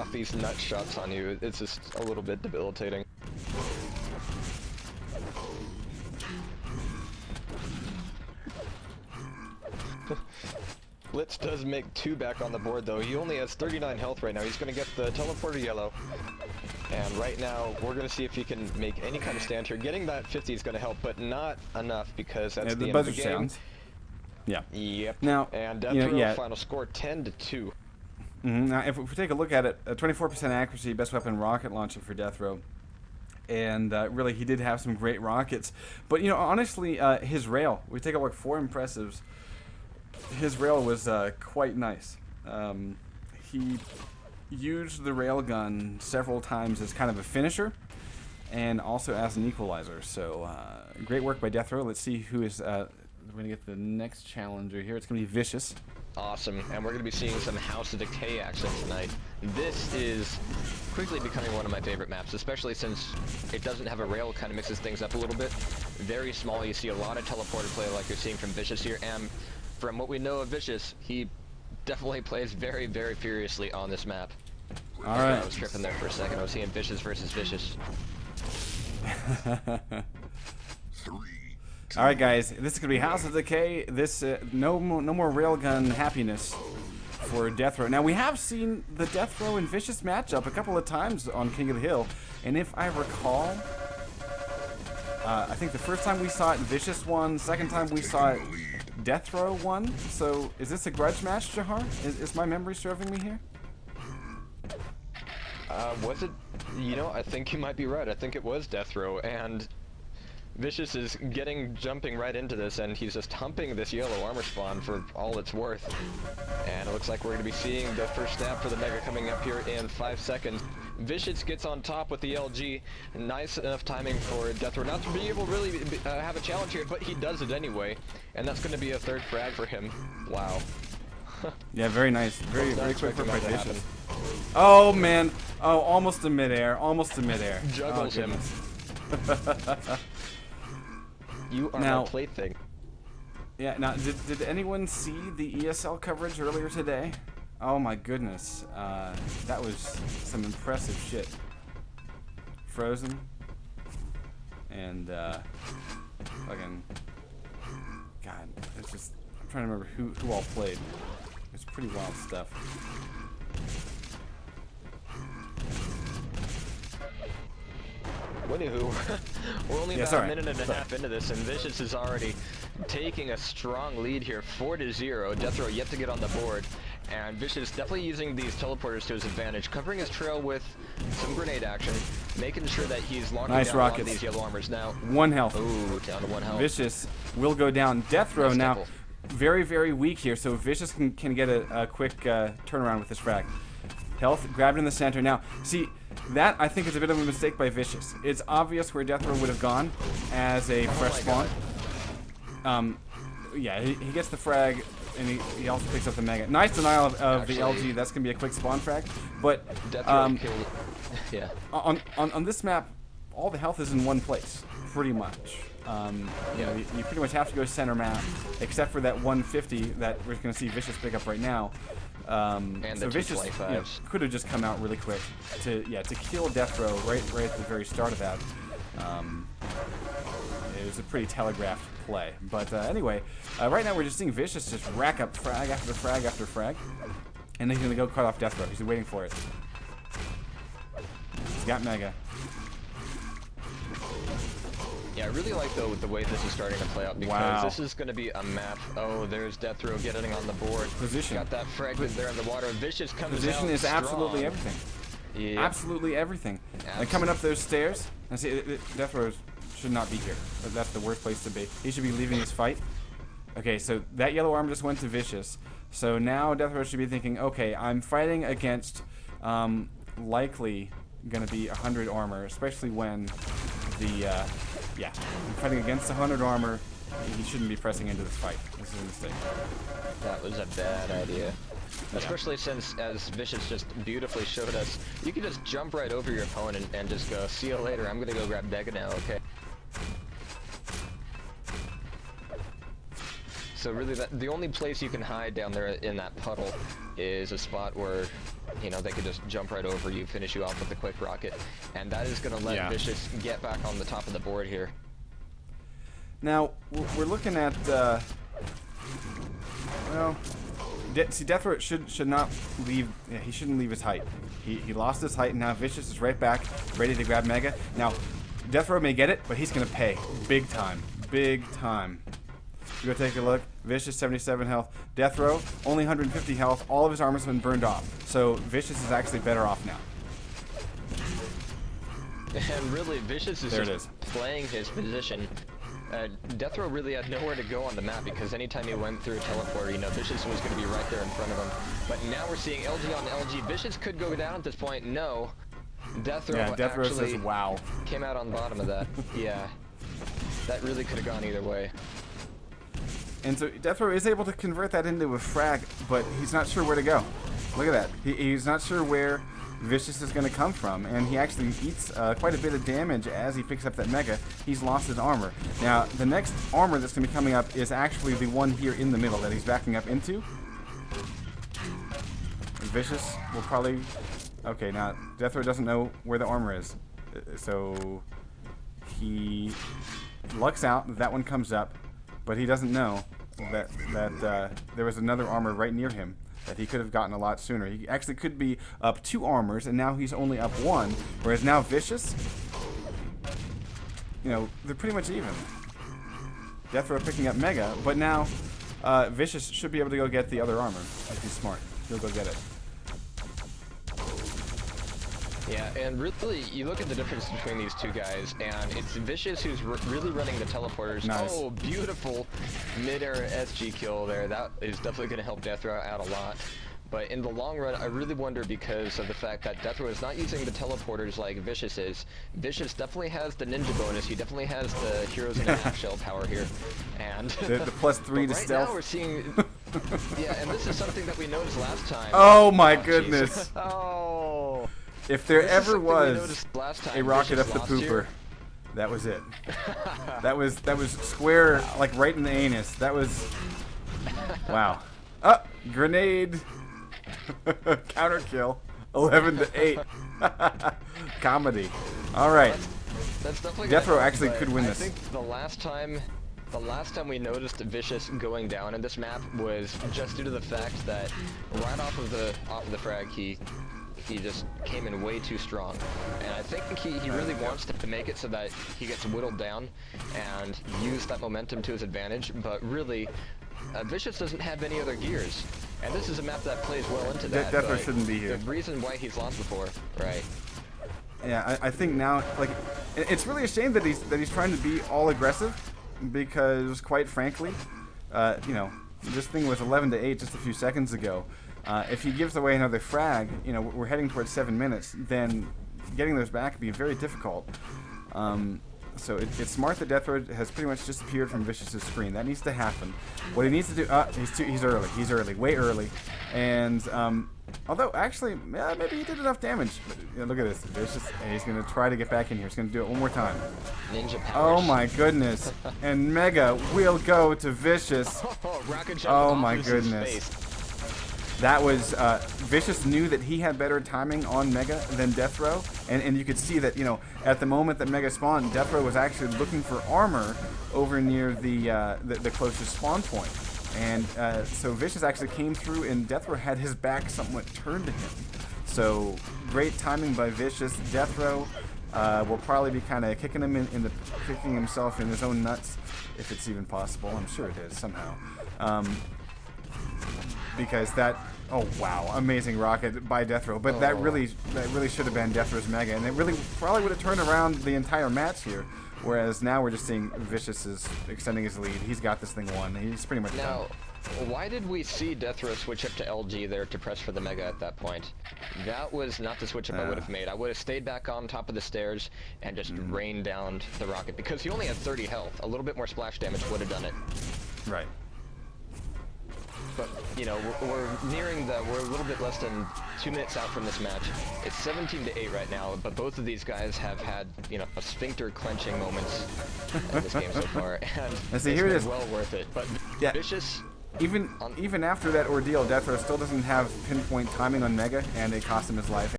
off these nut shots on you, it's just a little bit debilitating. Blitz does make 2 back on the board though. He only has 39 health right now. He's going to get the teleporter yellow. And right now, we're going to see if he can make any kind of stand here. Getting that 50 is going to help, but not enough because that's the end of the game. Sounds. Yeah. Yep. Now, and Deathrow final score 10-2. Now, if we take a look at it, 24% accuracy, best weapon rocket launcher for Deathrow. And really, he did have some great rockets. But, you know, honestly, his rail, we take a look, 4 impressives. His rail was quite nice. He used the railgun several times as kind of a finisher and also as an equalizer. So, great work by Deathrow. Let's see who is... we're going to get the next challenger here. It's going to be Vicious. Awesome, and we're going to be seeing some House of Decay action tonight. This is quickly becoming one of my favorite maps, especially since it doesn't have a rail, kind of mixes things up a little bit. Very small, you see a lot of teleporter play like you're seeing from Vicious here, and from what we know of Vicious, he definitely plays very, very furiously on this map. Alright. I was tripping there for a second, I was seeing Vicious versus Vicious. Alright guys, this is going to be House of Decay. This, no more railgun happiness for Deathrow. Now we have seen the Deathrow and Vicious matchup a couple of times on King of the Hill, and if I recall, I think the first time we saw it Vicious won, second time we saw it Deathrow won. So is this a grudge match, Jahar? Is my memory serving me here? Was it? You know, I think you might be right. I think it was Deathrow, and Vicious is jumping right into this, and he's just humping this yellow armor spawn for all it's worth. And it looks like we're going to be seeing the first snap for the Mega coming up here in 5 seconds. Vicious gets on top with the LG. Nice enough timing for Deathrow not to be able to really have a challenge here, but he does it anyway. And that's going to be a 3rd frag for him. Wow. Yeah, very nice. Very quick for Vicious. Oh, man. Oh, almost to midair. Almost to midair. Juggles him. You are now, my plaything. Yeah, now, did anyone see the ESL coverage earlier today? Oh my goodness. That was some impressive shit. Frozen. And, fucking... God, it's just... I'm trying to remember who all played. It's pretty wild stuff. Anywho, we're only about a minute and a half into this, and Vicious is already taking a strong lead here, 4-0. Deathrow yet to get on the board, and Vicious definitely using these teleporters to his advantage, covering his trail with some grenade action, making sure that he's locking down a lot of these yellow armors now. 1 health. Ooh, down to 1 health. Vicious will go down. Deathrow now, very, very weak here, so Vicious can get a quick turnaround with this frag. Health, grabbed in the center. Now, see, that I think is a bit of a mistake by Vicious. It's obvious where Deathrow would have gone as a fresh spawn. Yeah, he gets the frag, and he also picks up the Mega. Nice denial of the LG. That's going to be a quick spawn frag. But yeah. on this map, all the health is in one place, pretty much. You know, you pretty much have to go center map, except for that 150 that we're going to see Vicious pick up right now. And so Vicious could have just come out really quick to kill Deathrow right at the very start of that. It was a pretty telegraphed play. But anyway, right now we're just seeing Vicious just rack up frag after frag after frag, and then he's gonna go cut off Deathrow. He's waiting for it. He's got Mega. Yeah, I really like though the way this is starting to play out, because this is going to be a map. Oh, there's Deathrow getting on the board. Position. Got that fragment there in the water. Vicious comes out Position is strong. absolutely everything. Yeah. Absolutely everything. And coming up those stairs, and see, Deathrow should not be here. That's the worst place to be. He should be leaving this fight. Okay, so that yellow arm just went to Vicious. So now Deathrow should be thinking, okay, I'm fighting against likely going to be 100 armor, especially when the yeah, I'm fighting against 100 armor. He shouldn't be pressing into this fight. This is a mistake. That was a bad idea. Especially since, as Vicious just beautifully showed us, you can just jump right over your opponent and just go, see you later, I'm gonna go grab Mega now, okay? So really, the only place you can hide down there in that puddle is a spot where you know, they could just jump right over you, finish you off with a quick rocket, and that is going to let Vicious get back on the top of the board here. Now, we're looking at, well, see, Deathrow should not leave, he shouldn't leave his height. He lost his height, and now Vicious is right back, ready to grab Mega. Now, Deathrow may get it, but he's going to pay. Big time. Big time. You go take a look. Vicious, 77 health. Deathrow, only 150 health. All of his armor's been burned off. So, Vicious is actually better off now. And really, Vicious is just playing his position. Deathrow really had nowhere to go on the map because anytime he went through a teleporter, you know, Vicious was going to be right there in front of him. But now we're seeing LG on LG. Vicious could go down at this point. No. Deathrow Deathrow actually says, wow. Came out on the bottom of that. Yeah. That really could have gone either way. And so Deathrow is able to convert that into a frag, but he's not sure where to go. Look at that. He's not sure where Vicious is going to come from, and he actually eats quite a bit of damage as he picks up that Mega. He's lost his armor. Now, the next armor that's going to be coming up is actually the one here in the middle that he's backing up into. Vicious will probably... Okay, now, Deathrow doesn't know where the armor is. So, he lucks out that that one comes up, but he doesn't know that there was another armor right near him that he could have gotten a lot sooner. He actually could be up 2 armors, and now he's only up 1, whereas now Vicious, you know, they're pretty much even. Deathrow picking up Mega, but now Vicious should be able to go get the other armor if he's smart. He'll go get it. Yeah, and really, you look at the difference between these two guys, and it's Vicious who's really running the teleporters. Nice. Oh, beautiful mid-air SG kill there. That is definitely going to help Deathrow out a lot. But in the long run, I really wonder because of the fact that Deathrow is not using the teleporters like Vicious is. Vicious definitely has the ninja bonus. He definitely has the heroes in a half shell power here. And the +3 to right stealth. now we're seeing... Yeah, and this is something that we noticed last time. Oh my goodness. Oh... If there ever was a rocket up the pooper, here. that was it. that was square, like right in the anus. That was, wow. Grenade, counter kill, 11 to 8. Comedy. All right. That's definitely Deathrow actually could win this. I think the last time we noticed Vicious going down in this map was just due to the fact that right off of the frag he just came in way too strong, and I think he really wants to make it so that he gets whittled down and use that momentum to his advantage, but really Vicious doesn't have any other gears, and this is a map that plays well into that. Deathrow shouldn't be here. The reason why he's lost before, right? Yeah, I think now, like, it's really a shame that he's trying to be all aggressive, because quite frankly, you know, this thing was 11 to 8 just a few seconds ago. If he gives away another frag, you know, we're heading towards 7 minutes, then getting those back would be very difficult. So it's smart that Deathrow has pretty much disappeared from Vicious's screen. That needs to happen. What he needs to do, he's early. He's early, way early. And, although, actually, maybe he did enough damage. But, you know, look at this. Vicious, and he's going to try to get back in here. He's going to do it one more time. Ninja powers. Oh my goodness. And Mega will go to Vicious. Oh my goodness. That was, Vicious knew that he had better timing on Mega than Deathrow, and you could see that, you know, at the moment that Mega spawned, Deathrow was actually looking for armor over near the closest spawn point. And so Vicious actually came through, and Deathrow had his back somewhat turned to him. So, great timing by Vicious. Deathrow will probably be kind of kicking him kicking himself in his own nuts, if it's even possible. I'm sure it is, somehow. Because that, oh wow, amazing rocket by Deathrow, but that really should have been Deathrow's Mega, and it really probably would have turned around the entire match here. Whereas now we're just seeing Vicious is extending his lead. He's got this thing won. He's pretty much done. Why did we see Deathrow switch up to LG there to press for the Mega at that point? That was not the switch up I would have made. I would have stayed back on top of the stairs and just rained down the rocket, because he only had 30 health. A little bit more splash damage would have done it. Right. But, you know, we're a little bit less than 2 minutes out from this match. It's 17 to 8 right now, but both of these guys have had, you know, sphincter clenching moments in this game so far, and see, here it is. well worth it. But yeah. Vicious Even after that ordeal, Death Row still doesn't have pinpoint timing on Mega, and it cost him his life.